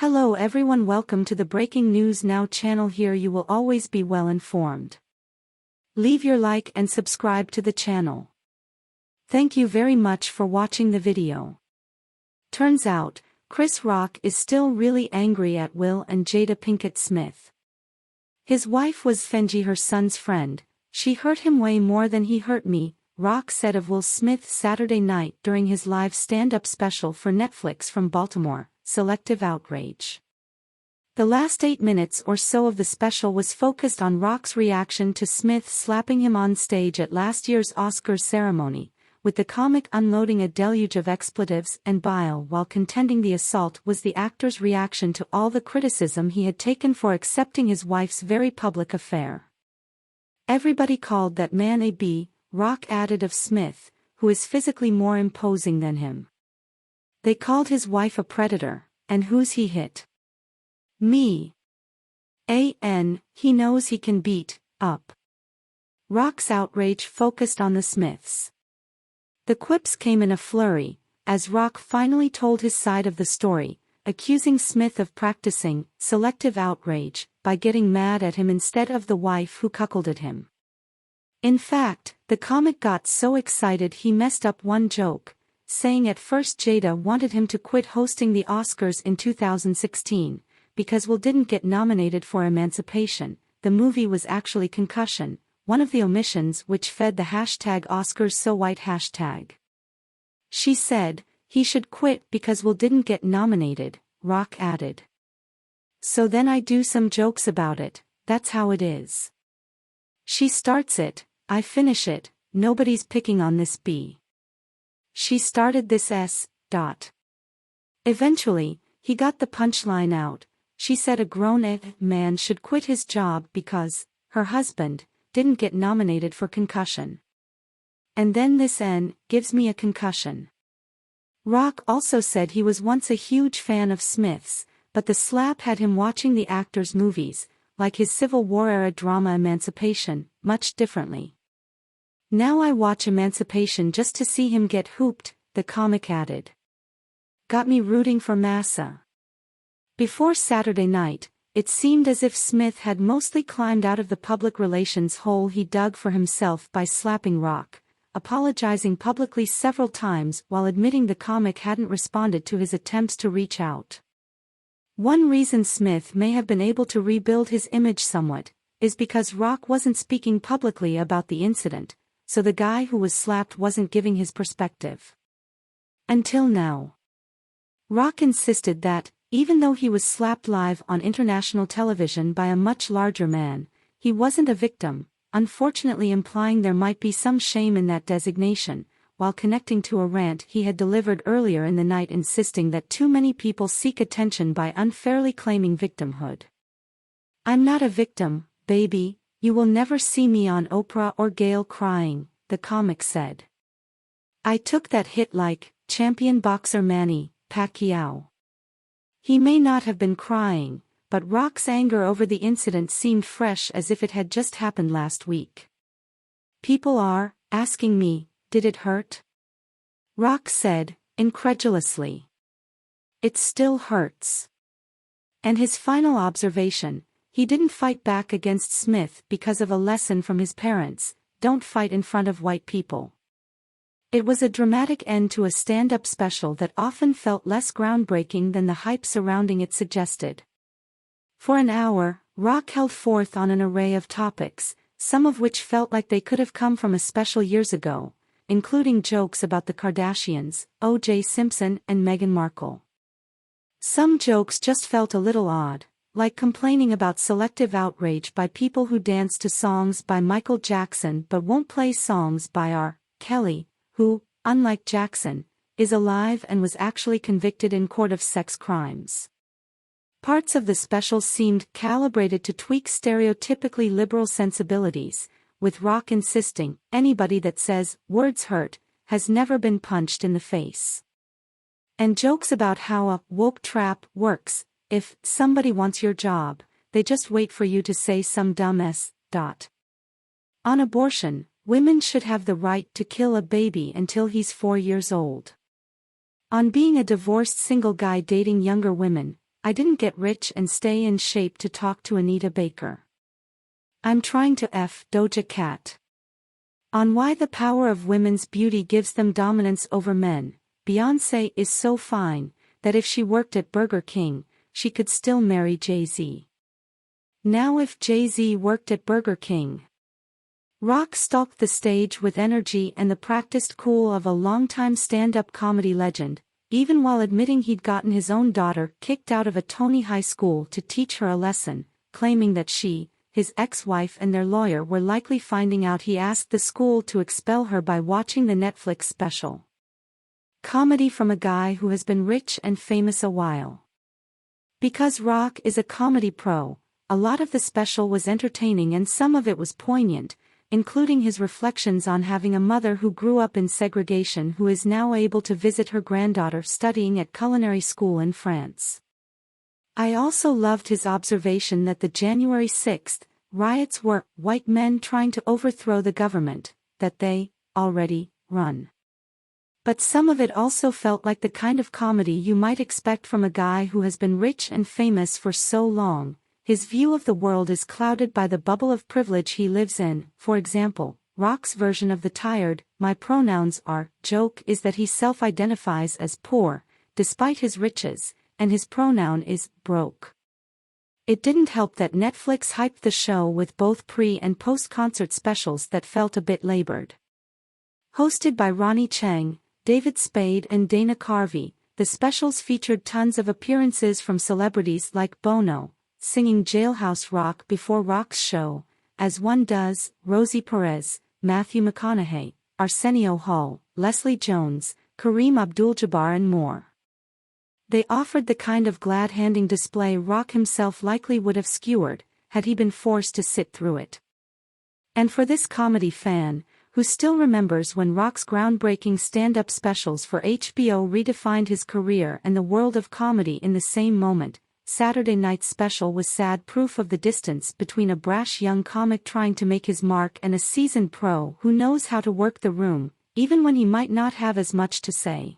Hello everyone, welcome to the Breaking News Now channel. Here you will always be well informed. Leave your like and subscribe to the channel. Thank you very much for watching the video. Turns out, Chris Rock is still really angry at Will and Jada Pinkett Smith. His wife was Fenji, her son's friend. She hurt him way more than he hurt me, Rock said of Will Smith Saturday night during his live stand-up special for Netflix from Baltimore, Selective Outrage. The last 8 minutes or so of the special was focused on Rock's reaction to Smith slapping him on stage at last year's Oscars ceremony, with the comic unloading a deluge of expletives and bile while contending the assault was the actor's reaction to all the criticism he had taken for accepting his wife's very public affair. "Everybody called that man a B," Rock added of Smith, who is physically more imposing than him. "They called his wife a predator, and who's he hit? Me. He knows he can beat up." Rock's outrage focused on the Smiths. The quips came in a flurry, as Rock finally told his side of the story, accusing Smith of practicing selective outrage by getting mad at him instead of the wife who cuckolded him. In fact, the comic got so excited he messed up one joke, saying at first Jada wanted him to quit hosting the Oscars in 2016, because Will didn't get nominated for Emancipation. The movie was actually Concussion, one of the omissions which fed the #OscarsSoWhite hashtag. She said, "He should quit because Will didn't get nominated," Rock added. "So then I do some jokes about it, that's how it is. She starts it, I finish it, nobody's picking on this B. She started this S. Eventually, he got the punchline out. She said a grown man should quit his job because her husband didn't get nominated for Concussion. And then this N gives me a concussion." Rock also said he was once a huge fan of Smith's, but the slap had him watching the actor's movies, like his Civil War-era drama Emancipation, much differently. "Now I watch Emancipation just to see him get hooped," the comic added. "Got me rooting for Massa." Before Saturday night, it seemed as if Smith had mostly climbed out of the public relations hole he dug for himself by slapping Rock, apologizing publicly several times while admitting the comic hadn't responded to his attempts to reach out. One reason Smith may have been able to rebuild his image somewhat is because Rock wasn't speaking publicly about the incident, so the guy who was slapped wasn't giving his perspective. Until now. Rock insisted that, even though he was slapped live on international television by a much larger man, he wasn't a victim, unfortunately implying there might be some shame in that designation, while connecting to a rant he had delivered earlier in the night insisting that too many people seek attention by unfairly claiming victimhood. "I'm not a victim, baby, you will never see me on Oprah or Gayle crying," the comic said. "I took that hit like champion boxer Manny Pacquiao." He may not have been crying, but Rock's anger over the incident seemed fresh as if it had just happened last week. "People are asking me, did it hurt?" Rock said, incredulously. "It still hurts." And his final observation, he didn't fight back against Smith because of a lesson from his parents: don't fight in front of white people. It was a dramatic end to a stand-up special that often felt less groundbreaking than the hype surrounding it suggested. For an hour, Rock held forth on an array of topics, some of which felt like they could have come from a special years ago, including jokes about the Kardashians, O.J. Simpson and Meghan Markle. Some jokes just felt a little odd, like complaining about selective outrage by people who dance to songs by Michael Jackson but won't play songs by R. Kelly, who, unlike Jackson, is alive and was actually convicted in court of sex crimes. Parts of the special seemed calibrated to tweak stereotypically liberal sensibilities, with Rock insisting anybody that says words hurt has never been punched in the face. And jokes about how a woke trap works: if somebody wants your job, they just wait for you to say some dumb s. On abortion, women should have the right to kill a baby until he's 4 years old. On being a divorced single guy dating younger women, I didn't get rich and stay in shape to talk to Anita Baker. I'm trying to Doja Cat. On why the power of women's beauty gives them dominance over men, Beyoncé is so fine, that if she worked at Burger King, she could still marry Jay-Z. Now if Jay-Z worked at Burger King. Rock stalked the stage with energy and the practiced cool of a longtime stand-up comedy legend, even while admitting he'd gotten his own daughter kicked out of a Tony High School to teach her a lesson, claiming that she, his ex-wife and their lawyer were likely finding out he asked the school to expel her by watching the Netflix special. Comedy from a guy who has been rich and famous a while. Because Rock is a comedy pro, a lot of the special was entertaining and some of it was poignant, including his reflections on having a mother who grew up in segregation who is now able to visit her granddaughter studying at culinary school in France. I also loved his observation that the January 6th riots were white men trying to overthrow the government that they already run. But some of it also felt like the kind of comedy you might expect from a guy who has been rich and famous for so long. His view of the world is clouded by the bubble of privilege he lives in. For example, Rock's version of the tired, "my pronouns are" joke is that he self-identifies as poor, despite his riches, and his pronoun is broke. It didn't help that Netflix hyped the show with both pre- and post-concert specials that felt a bit labored. Hosted by Ronnie Chang, David Spade and Dana Carvey, the specials featured tons of appearances from celebrities like Bono, singing Jailhouse Rock before Rock's show, as one does, Rosie Perez, Matthew McConaughey, Arsenio Hall, Leslie Jones, Kareem Abdul-Jabbar and more. They offered the kind of glad-handing display Rock himself likely would have skewered, had he been forced to sit through it. And for this comedy fan, who still remembers when Rock's groundbreaking stand-up specials for HBO redefined his career and the world of comedy in the same moment, Saturday Night's special was sad proof of the distance between a brash young comic trying to make his mark and a seasoned pro who knows how to work the room, even when he might not have as much to say.